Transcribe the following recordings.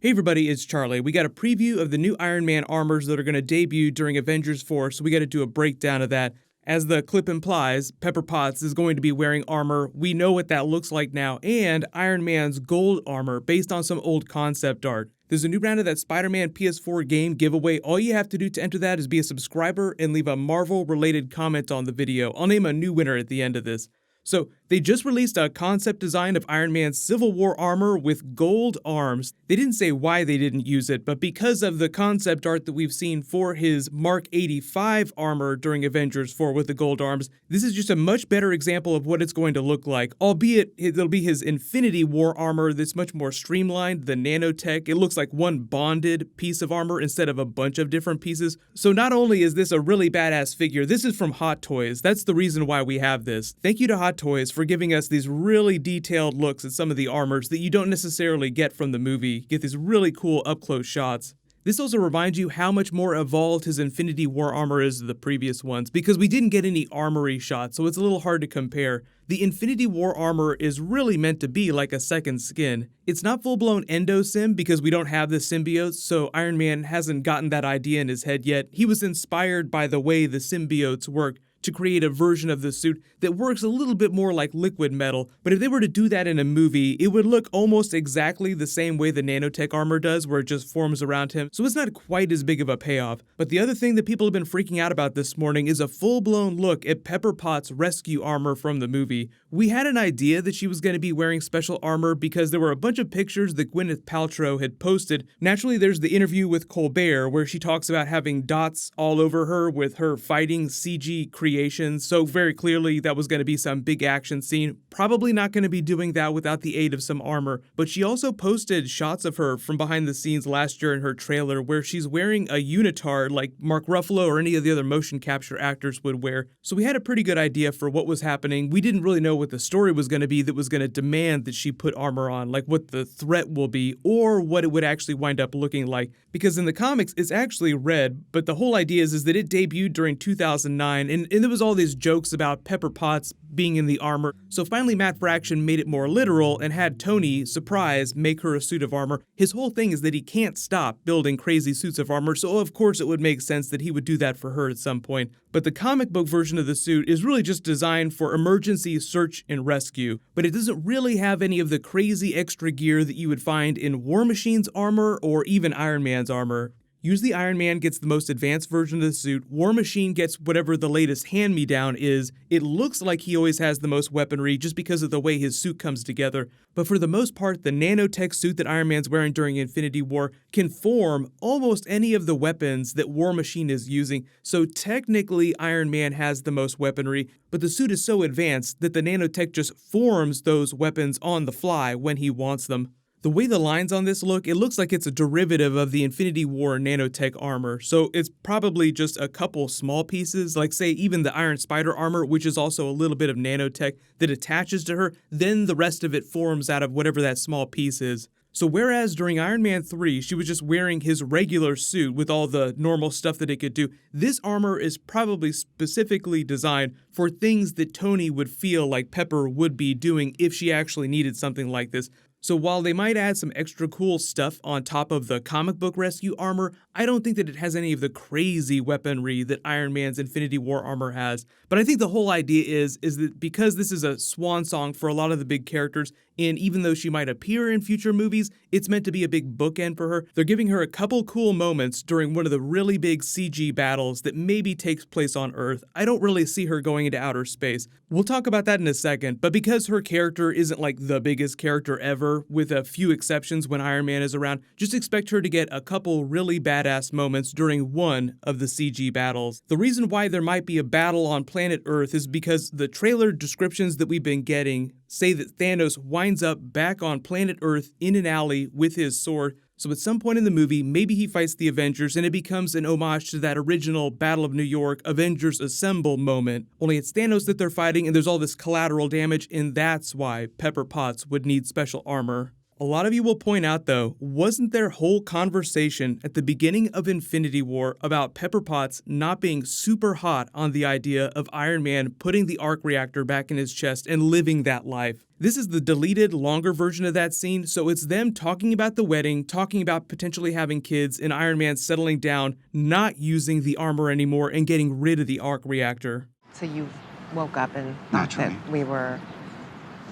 Hey everybody, it's Charlie. We got a preview of the new Iron Man armors that are going to debut during Avengers 4, so we got to do a breakdown of that. As the clip implies, Pepper Potts is going to be wearing armor. We know what that looks like now, and Iron Man's gold armor based on some old concept art. There's a new round of that Spider-Man PS4 game giveaway. All you have to do to enter that is be a subscriber and leave a Marvel-related comment on the video. I'll name a new winner at the end of this. So, they just released a concept design of Iron Man's Civil War armor with gold arms. They didn't say why they didn't use it, but because of the concept art that we've seen for his Mark 85 armor during Avengers 4 with the gold arms, this is just a much better example of what it's going to look like, albeit it'll be his Infinity War armor that's much more streamlined, the nanotech. It looks like one bonded piece of armor instead of a bunch of different pieces. So not only is this a really badass figure, this is from Hot Toys. That's the reason why we have this. Thank you to Hot Toys for giving us these really detailed looks at some of the armors that you don't necessarily get from the movie. Get these really cool up-close shots. This also reminds you how much more evolved his Infinity War armor is than the previous ones, because we didn't get any armory shots, so it's a little hard to compare. The Infinity War armor is really meant to be like a second skin. It's not full-blown endo-sim because we don't have the symbiotes, so Iron Man hasn't gotten that idea in his head yet. He was inspired by the way the symbiotes work to create a version of the suit that works a little bit more like liquid metal, but if they were to do that in a movie, it would look almost exactly the same way the nanotech armor does, where it just forms around him, so it's not quite as big of a payoff. But the other thing that people have been freaking out about this morning is a full-blown look at Pepper Potts' rescue armor from the movie. We had an idea that she was going to be wearing special armor because there were a bunch of pictures that Gwyneth Paltrow had posted. Naturally, there's the interview with Colbert where she talks about having dots all over her with her fighting CG creations, so very clearly that was going to be some big action scene. Probably not going to be doing that without the aid of some armor, but she also posted shots of her from behind the scenes last year in her trailer where she's wearing a unitard like Mark Ruffalo or any of the other motion capture actors would wear. So we had a pretty good idea for what was happening. We didn't really know what the story was going to be that was going to demand that she put armor on, like what the threat will be or what it would actually wind up looking like. Because in the comics, it's actually red, but the whole idea is that it debuted during 2009, and there was all these jokes about Pepper Potts being in the armor. So finally Matt Fraction made it more literal and had Tony, surprise, make her a suit of armor. His whole thing is that he can't stop building crazy suits of armor, so of course it would make sense that he would do that for her at some point. But the comic book version of the suit is really just designed for emergency search and rescue, but it doesn't really have any of the crazy extra gear that you would find in War Machine's armor or even Iron Man's armor. Usually Iron Man gets the most advanced version of the suit, War Machine gets whatever the latest hand-me-down is. It looks like he always has the most weaponry just because of the way his suit comes together, but for the most part, the nanotech suit that Iron Man's wearing during Infinity War can form almost any of the weapons that War Machine is using, so technically Iron Man has the most weaponry, but the suit is so advanced that the nanotech just forms those weapons on the fly when he wants them. The way the lines on this look, it looks like it's a derivative of the Infinity War nanotech armor, so it's probably just a couple small pieces, like say even the Iron Spider armor, which is also a little bit of nanotech that attaches to her, then the rest of it forms out of whatever that small piece is. So whereas during Iron Man 3, she was just wearing his regular suit with all the normal stuff that it could do, this armor is probably specifically designed for things that Tony would feel like Pepper would be doing if she actually needed something like this. So while they might add some extra cool stuff on top of the comic book rescue armor, I don't think that it has any of the crazy weaponry that Iron Man's Infinity War armor has. But I think the whole idea is that because this is a swan song for a lot of the big characters, and even though she might appear in future movies, it's meant to be a big bookend for her. They're giving her a couple cool moments during one of the really big CG battles that maybe takes place on Earth. I don't really see her going into outer space. We'll talk about that in a second, but because her character isn't like the biggest character ever, with a few exceptions when Iron Man is around, just expect her to get a couple really badass moments during one of the CG battles. The reason why there might be a battle on planet Earth is because the trailer descriptions that we've been getting say that Thanos winds up back on planet Earth in an alley with his sword. So at some point in the movie, maybe he fights the Avengers and it becomes an homage to that original Battle of New York, Avengers Assemble moment. Only it's Thanos that they're fighting and there's all this collateral damage, and that's why Pepper Potts would need special armor. A lot of you will point out though, wasn't there whole conversation at the beginning of Infinity War about Pepper Potts not being super hot on the idea of Iron Man putting the arc reactor back in his chest and living that life? This is the deleted, longer version of that scene, so it's them talking about the wedding, talking about potentially having kids, and Iron Man settling down, not using the armor anymore, and getting rid of the arc reactor. So you woke up and thought that we were...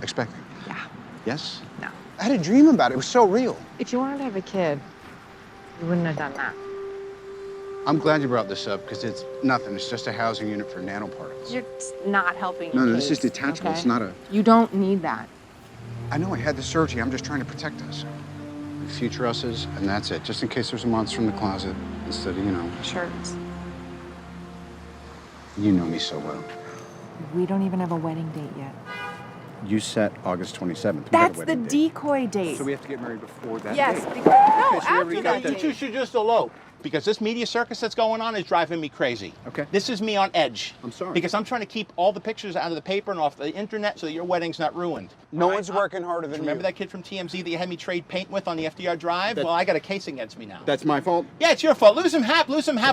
Expecting? Yeah. Yes? No. I had a dream about it. It was so real. If you wanted to have a kid, you wouldn't have done that. I'm glad you brought this up because it's nothing. It's just a housing unit for nanoparticles. You're not helping No, your this case, is detachable. okay? It's not a... You don't need that. I know I had the surgery. I'm just trying to protect us. The future us's, and that's it. Just in case there's a monster in the closet instead of, you know... Shirts. You know me so well. We don't even have a wedding date yet. You set August 27th. We got a That's the wedding date. decoy date. So we have to get married before that Yes, date. because, no, Okay, so we already after got that that. You two date. should just elope, because this media circus that's going on is driving me crazy. Okay. This is me on edge. I'm sorry. Because I'm trying to keep all the pictures out of the paper and off the internet so that your wedding's not ruined. No All right? one's working harder than Remember you. that kid from TMZ that you had me trade paint with on the FDR Drive? That- Well, I got a case against me now. That's my fault? Yeah, it's your fault. Lose him half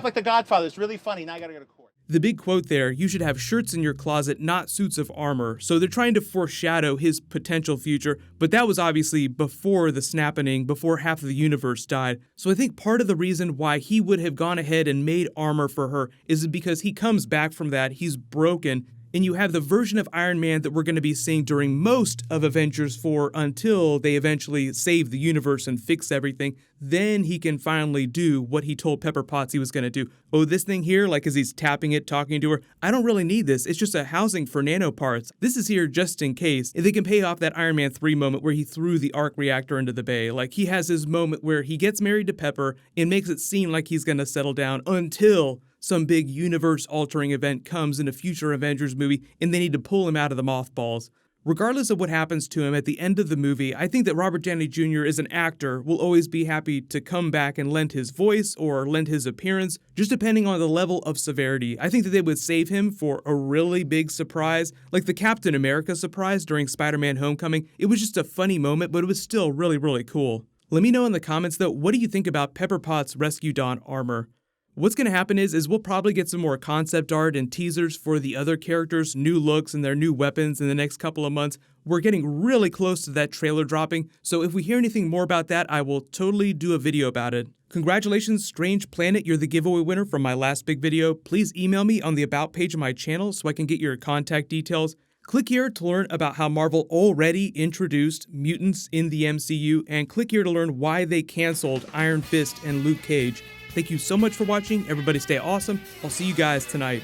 like the Godfather. It's really funny. Now I gotta go to court. The big quote there, you should have shirts in your closet, not suits of armor. So they're trying to foreshadow his potential future, but that was obviously before the snapping, before half of the universe died. So I think part of the reason why he would have gone ahead and made armor for her is because he comes back from that, he's broken, and you have the version of Iron Man that we're going to be seeing during most of Avengers 4 until they eventually save the universe and fix everything. Then he can finally do what he told Pepper Potts he was going to do. Oh, this thing here, like as he's tapping it, talking to her, I don't really need this. It's just a housing for nanoparts. This is here just in case. And they can pay off that Iron Man 3 moment where he threw the arc reactor into the bay. Like he has his moment where he gets married to Pepper and makes it seem like he's going to settle down until some big universe-altering event comes in a future Avengers movie and they need to pull him out of the mothballs. Regardless of what happens to him at the end of the movie, I think that Robert Downey Jr. as an actor will always be happy to come back and lend his voice or lend his appearance, just depending on the level of severity. I think that they would save him for a really big surprise, like the Captain America surprise during Spider-Man Homecoming. It was just a funny moment, but it was still really, really cool. Let me know in the comments though, what do you think about Pepper Potts' Rescue Dawn armor? What's going to happen is we'll probably get some more concept art and teasers for the other characters' new looks and their new weapons in the next couple of months. We're getting really close to that trailer dropping, so if we hear anything more about that, I will totally do a video about it. Congratulations, Strange Planet, you're the giveaway winner from my last big video. Please email me on the About page of my channel so I can get your contact details. Click here to learn about how Marvel already introduced mutants in the MCU, and click here to learn why they canceled Iron Fist and Luke Cage. Thank you so much for watching. Everybody stay awesome. I'll see you guys tonight.